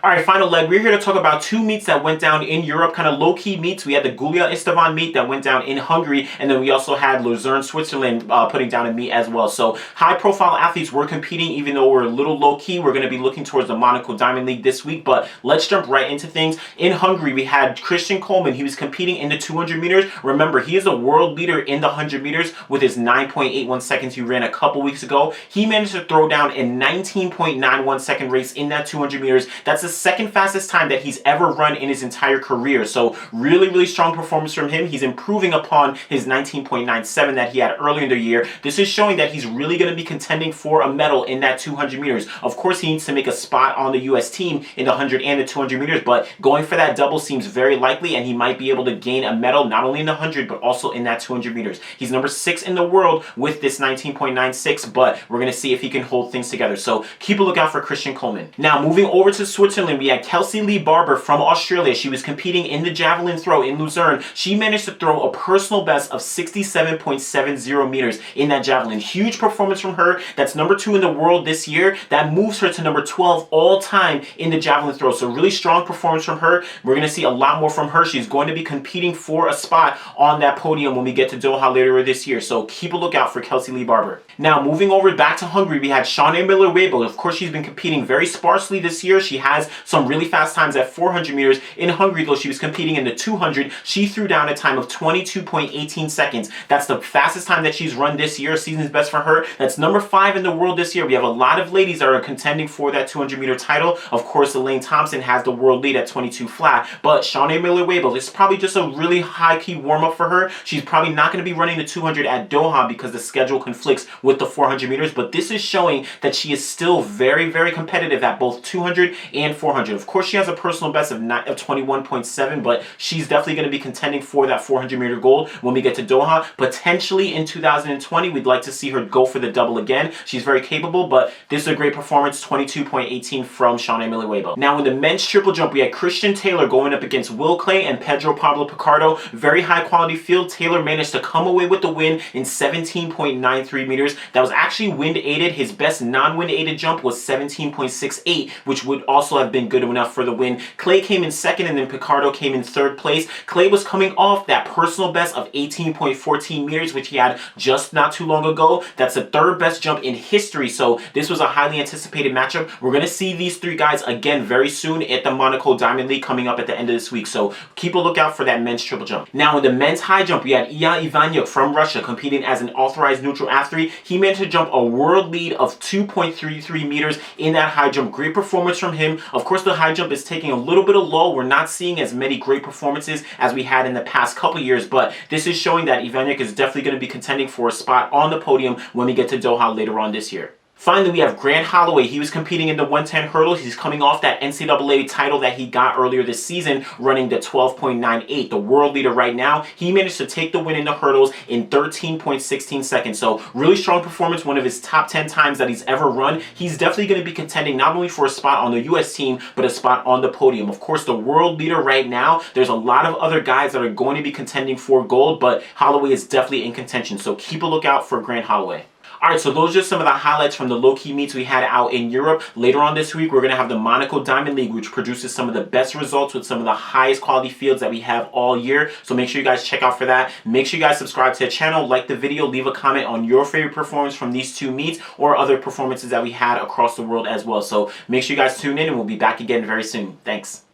All right, final leg. We're here to talk about two meets that went down in Europe, kind of low-key meets. We had the Gyulai meet that went down in Hungary, and then we also had Luzern, Switzerland putting down a meet as well. So high-profile athletes were competing, even though we're a little low-key. We're going to be looking towards the Monaco Diamond League this week, but let's jump right into things. In Hungary, we had Christian Coleman. He was competing in the 200 meters. Remember, he is a world leader in the 100 meters with his 9.81 seconds he ran a couple weeks ago. He managed to throw down a 19.91 second race in that 200 meters. That's the second fastest time that he's ever run in his entire career. So really strong performance from him. He's improving upon his 19.97 that he had earlier in the year. This is showing that he's really going to be contending for a medal in that 200 meters. Of course, he needs to make a spot on the US team in the 100 and the 200 meters, but going for that double seems very likely, and he might be able to gain a medal not only in the 100 but also in that 200 meters. He's number 6 in the world with this 19.96, but we're going to see if he can hold things together. So keep a lookout for Christian Coleman. Now, moving over to Switzerland, we had Kelsey-Lee Barber from Australia. She was competing in the javelin throw in Luzern. She managed to throw a personal best of 67.70 meters in that javelin. Huge performance from her. That's number 2 in the world this year. That moves her to number 12 all time in the javelin throw. So really strong performance from her. We're going to see a lot more from her. She's going to be competing for a spot on that podium when we get to Doha later this year. So keep a lookout for Kelsey-Lee Barber. Now, moving over back to Hungary, we had Shaunae Miller-Uibo. Of course, she's been competing very sparsely this year. She has some really fast times at 400 meters. In Hungary, though, she was competing in the 200. She threw down a time of 22.18 seconds. That's the fastest time that she's run this year. Season's best for her. That's number 5 in the world this year. We have a lot of ladies that are contending for that 200 meter title. Of course, Elaine Thompson has the world lead at 22 flat, but Shaunae Miller-Uibo, this is probably just a really high-key warm-up for her. She's probably not going to be running the 200 at Doha because the schedule conflicts with the 400 meters, but this is showing that she is still very competitive at both 200 and 400. Of course, she has a personal best of 21.7, but she's definitely going to be contending for that 400 meter gold when we get to Doha. Potentially in 2020, we'd like to see her go for the double again. She's very capable, but this is a great performance, 22.18 from Shaunae Miller-Uibo. Now, in the men's triple jump, we had Christian Taylor going up against Will Clay and Pedro Pablo Picardo. Very high quality field. Taylor managed to come away with the win in 17.93 meters. That was actually wind aided. His best non-wind aided jump was 17.68, which would also have been good enough for the win. Clay came in second, and then Picardo came in third place. Clay was coming off that personal best of 18.14 meters, which he had just not too long ago. That's the third best jump in history, so this was a highly anticipated matchup. We're going to see these three guys again very soon at the Monaco Diamond League coming up at the end of this week, so keep a lookout for that men's triple jump. Now, in the men's high jump, we had Ilya Ivanyuk from Russia competing as an authorized neutral athlete. He managed to jump a world lead of 2.33 meters in that high jump. Great performance from him. Of course, the high jump is taking a little bit of low. We're not seeing as many great performances as we had in the past couple years, but this is showing that Ivanyuk is definitely going to be contending for a spot on the podium when we get to Doha later on this year. Finally, we have Grant Holloway. He was competing in the 110 hurdles. He's coming off that NCAA title that he got earlier this season, running the 12.98, the world leader right now. He managed to take the win in the hurdles in 13.16 seconds. So really strong performance, one of his top 10 times that he's ever run. He's definitely going to be contending not only for a spot on the US team, but a spot on the podium. Of course, the world leader right now, there's a lot of other guys that are going to be contending for gold, but Holloway is definitely in contention. So keep a lookout for Grant Holloway. Alright, so those are just some of the highlights from the low-key meets we had out in Europe. Later on this week, we're going to have the Monaco Diamond League, which produces some of the best results with some of the highest quality fields that we have all year. So make sure you guys check out for that. Make sure you guys subscribe to the channel, like the video, leave a comment on your favorite performance from these two meets or other performances that we had across the world as well. So make sure you guys tune in, and we'll be back again very soon. Thanks.